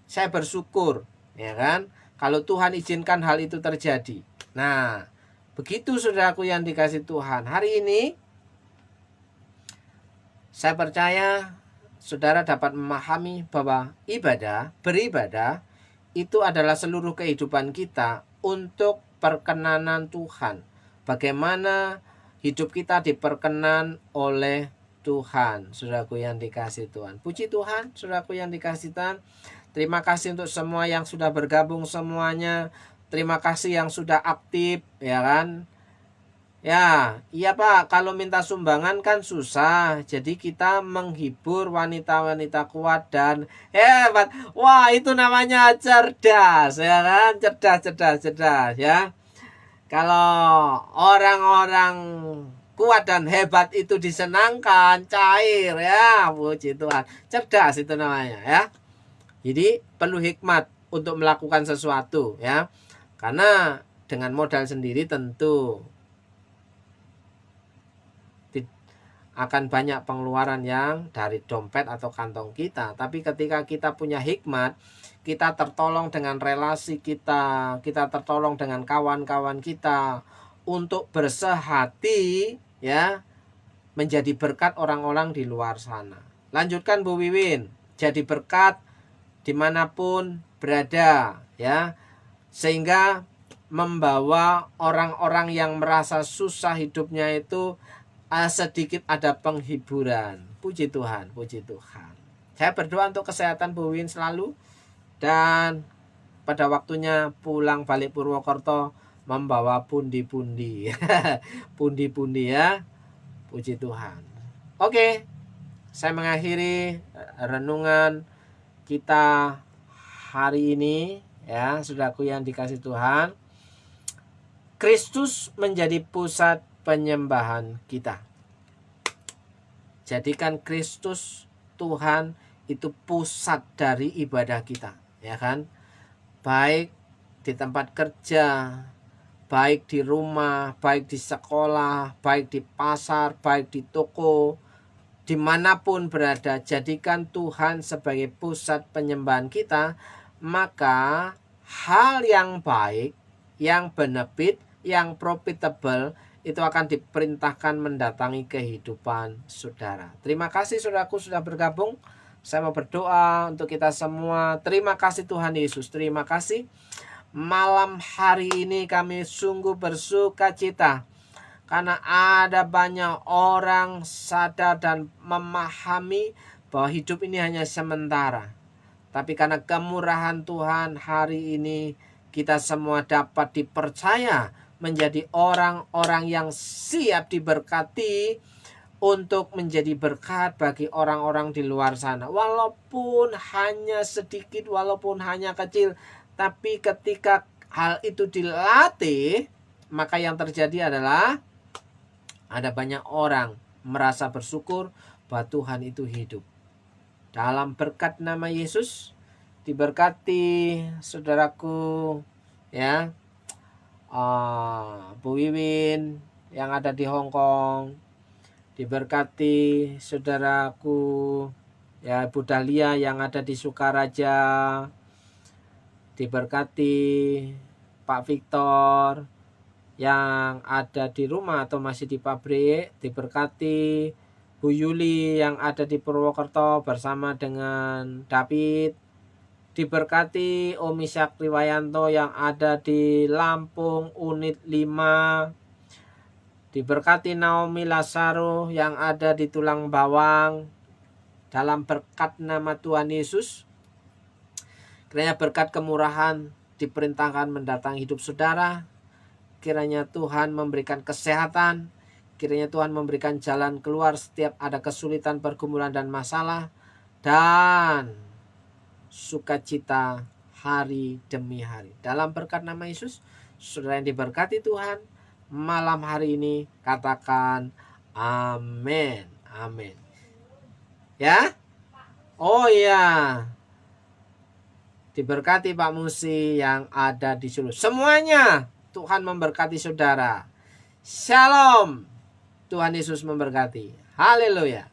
Saya bersyukur. Ya kan? Kalau Tuhan izinkan hal itu terjadi. Nah, begitu saudaraku yang dikasih Tuhan. Hari ini, saya percaya saudara dapat memahami bahwa beribadah, itu adalah seluruh kehidupan kita untuk perkenanan Tuhan. Bagaimana hidup kita diperkenan oleh Tuhan, saudaraku yang dikasih Tuhan. Puji Tuhan, saudaraku yang dikasih Tuhan. Terima kasih untuk semua yang sudah bergabung semuanya. Terima kasih yang sudah aktif, ya kan? Ya, iya Pak, kalau minta sumbangan kan susah. Jadi kita menghibur wanita-wanita kuat dan hebat. Wah, itu namanya cerdas, ya kan? Cerdas, ya. Kalau orang-orang kuat dan hebat itu disenangkan, cair, ya. Puji Tuhan. Cerdas itu namanya, ya. Jadi perlu hikmat untuk melakukan sesuatu, ya. Karena dengan modal sendiri tentu akan banyak pengeluaran yang dari dompet atau kantong kita. Tapi ketika kita punya hikmat, kita tertolong dengan relasi kita tertolong dengan kawan-kawan kita untuk bersehati, ya, menjadi berkat orang-orang di luar sana. Lanjutkan Bu Wiwin, jadi berkat dimanapun berada, ya, sehingga membawa orang-orang yang merasa susah hidupnya itu sedikit ada penghiburan. Puji Tuhan, puji Tuhan. Saya berdoa untuk kesehatan Bu Win selalu, dan pada waktunya pulang balik Purwokerto membawa pundi-pundi. Pundi-pundi, ya. Puji Tuhan. Oke, saya mengakhiri renungan kita hari ini, ya, saudaraku yang dikasih Tuhan. Kristus menjadi pusat penyembahan kita. Jadikan Kristus Tuhan itu pusat dari ibadah kita, ya kan? Baik di tempat kerja, baik di rumah, baik di sekolah, baik di pasar, baik di toko, dimanapun berada, jadikan Tuhan sebagai pusat penyembahan kita. Maka hal yang baik, yang benefit, yang profitable itu akan diperintahkan mendatangi kehidupan saudara. Terima kasih saudaraku sudah bergabung. Saya mau berdoa untuk kita semua. Terima kasih Tuhan Yesus. Terima kasih. Malam hari ini kami sungguh bersuka cita karena ada banyak orang sadar dan memahami bahwa hidup ini hanya sementara. Tapi karena kemurahan Tuhan, hari ini kita semua dapat dipercaya menjadi orang-orang yang siap diberkati untuk menjadi berkat bagi orang-orang di luar sana. Walaupun hanya sedikit, walaupun hanya kecil, tapi ketika hal itu dilatih, maka yang terjadi adalah ada banyak orang merasa bersyukur bahwa Tuhan itu hidup. Dalam berkat nama Yesus, diberkati saudaraku, ya, Bu Wiwin yang ada di Hong Kong, diberkati saudaraku, ya, Bu Dahlia yang ada di Sukaraja, diberkati Pak Victor yang ada di rumah atau masih di pabrik, diberkati Bu Yuli yang ada di Purwokerto bersama dengan David, diberkati Om Ishak Riwayanto yang ada di Lampung unit 5, diberkati Naomi Lasaro yang ada di Tulang Bawang. Dalam berkat nama Tuhan Yesus, kiranya berkat kemurahan diperintahkan mendatangi hidup saudara. Kiranya Tuhan memberikan kesehatan, kiranya Tuhan memberikan jalan keluar setiap ada kesulitan, pergumulan, dan masalah, dan sukacita hari demi hari. Dalam berkat nama Yesus, saudara yang diberkati Tuhan, malam hari ini katakan amin. Amin. Ya? Oh iya. Diberkati Pak Musi yang ada di Sulu. Semuanya Tuhan memberkati saudara. Shalom. Tuhan Yesus memberkati. Haleluya.